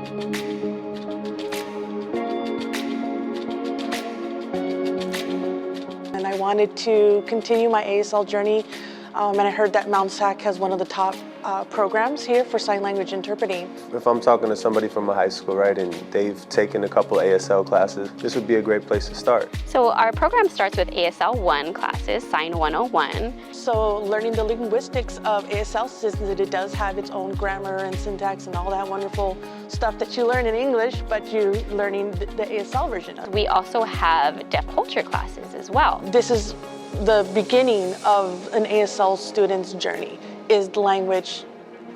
And I wanted to continue my ASL journey, and I heard that Mount SAC has one of the top programs here for sign language interpreting. If I'm talking to somebody from a high school, right, and they've taken a couple ASL classes, this would be a great place to start. So our program starts with ASL 1 classes, Sign 101. So learning the linguistics of ASL, since it does have its own grammar and syntax and all that wonderful stuff that you learn in English, but you're learning the ASL version of it. We also have deaf culture classes as well. This is the beginning of an ASL student's journey, is language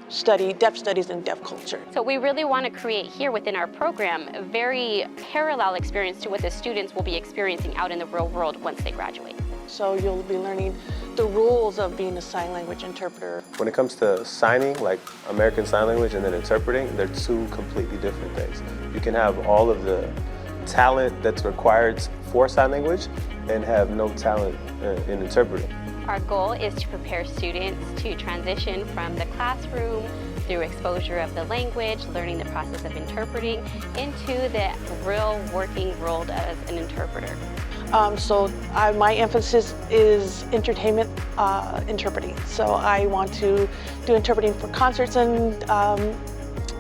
study, deaf studies and deaf culture. So we really want to create here within our program a very parallel experience to what the students will be experiencing out in the real world once they graduate. So you'll be learning the rules of being a sign language interpreter. When it comes to signing, like American Sign Language and then interpreting, they're two completely different things. You can have all of the talent that's required for sign language and have no talent in interpreting. Our goal is to prepare students to transition from the classroom through exposure of the language, learning the process of interpreting, into the real working world as an interpreter. My emphasis is entertainment interpreting. So I want to do interpreting for concerts and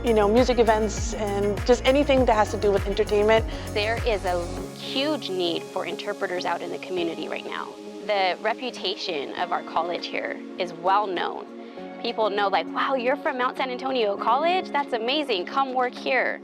music events and just anything that has to do with entertainment. There is a huge need for interpreters out in the community right now. The reputation of our college here is well known. People know, like, wow, you're from Mount San Antonio College? That's amazing, come work here.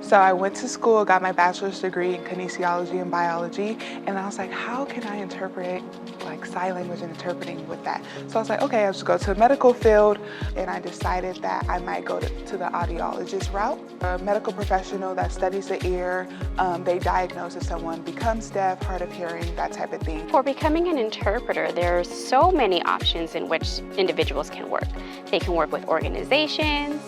So I went to school, got my bachelor's degree in kinesiology and biology, and I was like, how can I interpret like sign language and interpreting with that? So I was like, okay, I'll just go to the medical field, and I decided that I might go to the audiologist route. A medical professional that studies the ear, they diagnose if someone becomes deaf, hard of hearing, that type of thing. For becoming an interpreter, there's so many options in which individuals can work. They can work with organizations.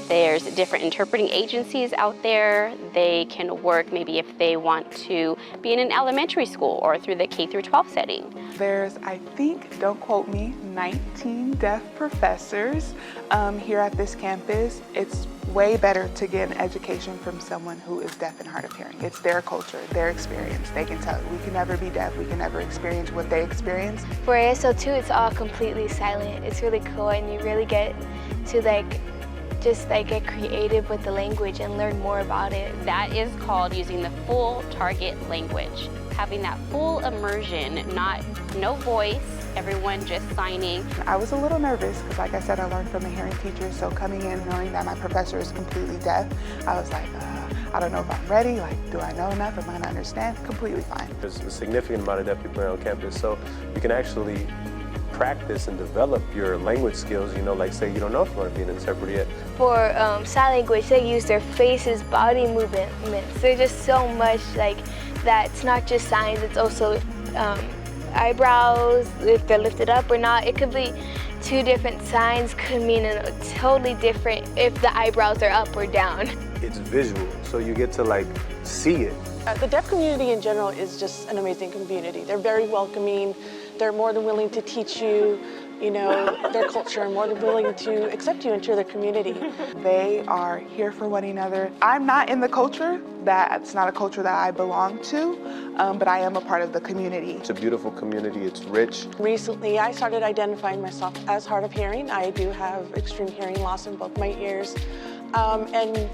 There's different interpreting agencies out there. They can work maybe if they want to be in an elementary school or through the K through 12 setting. There's, I think, don't quote me, 19 deaf professors here at this campus. It's way better to get an education from someone who is deaf and hard of hearing. It's their culture, their experience. They can tell. We can never be deaf. We can never experience what they experience. For ASL 2, it's all completely silent. It's really cool, and you really get to just get creative with the language and learn more about it. That is called using the full target language. Having that full immersion, no voice, everyone just signing. I was a little nervous because, like I said, I learned from a hearing teacher, so coming in knowing that my professor is completely deaf, I was like, I don't know if I'm ready, do I know enough, am I gonna understand? Completely fine. There's a significant amount of deaf people around campus, so you can actually practice and develop your language skills, like say you don't know if you want to be an interpreter yet. For sign language, they use their faces, body movements. There's just so much that. It's not just signs, it's also eyebrows, if they're lifted up or not. It could be two different signs, could mean a totally different if the eyebrows are up or down. It's visual, so you get to see it. The deaf community in general is just an amazing community. They're very welcoming. They're more than willing to teach you, their culture, and more than willing to accept you into their community. They are here for one another. I'm not in the culture. That's not a culture that I belong to, but I am a part of the community. It's a beautiful community. It's rich. Recently, I started identifying myself as hard of hearing. I do have extreme hearing loss in both my ears, and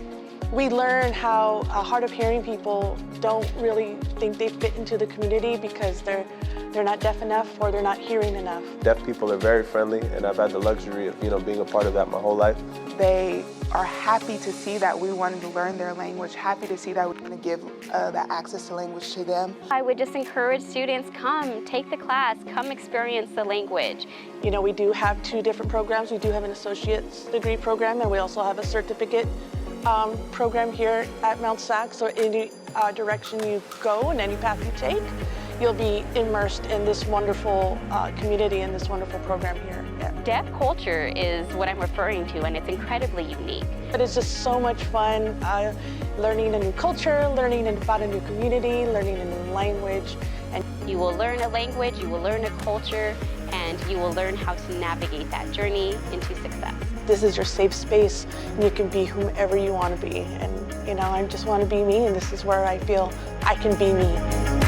we learn how hard of hearing people don't really think they fit into the community because they're not deaf enough or they're not hearing enough. Deaf people are very friendly, and I've had the luxury of being a part of that my whole life. They are happy to see that we wanted to learn their language, happy to see that we're going to give that access to language to them. I would just encourage students, come, take the class, come experience the language. We do have two different programs. We do have an associate's degree program, and we also have a certificate program here at Mount SAC. So any direction you go and any path you take, you'll be immersed in this wonderful community and this wonderful program here. Yeah. Deaf culture is what I'm referring to, and it's incredibly unique. But it's just so much fun learning a new culture, learning about a new community, learning a new language. And you will learn a language, you will learn a culture, and you will learn how to navigate that journey into success. this is your safe space, and you can be whomever you want to be. And I just want to be me, and this is where I feel I can be me.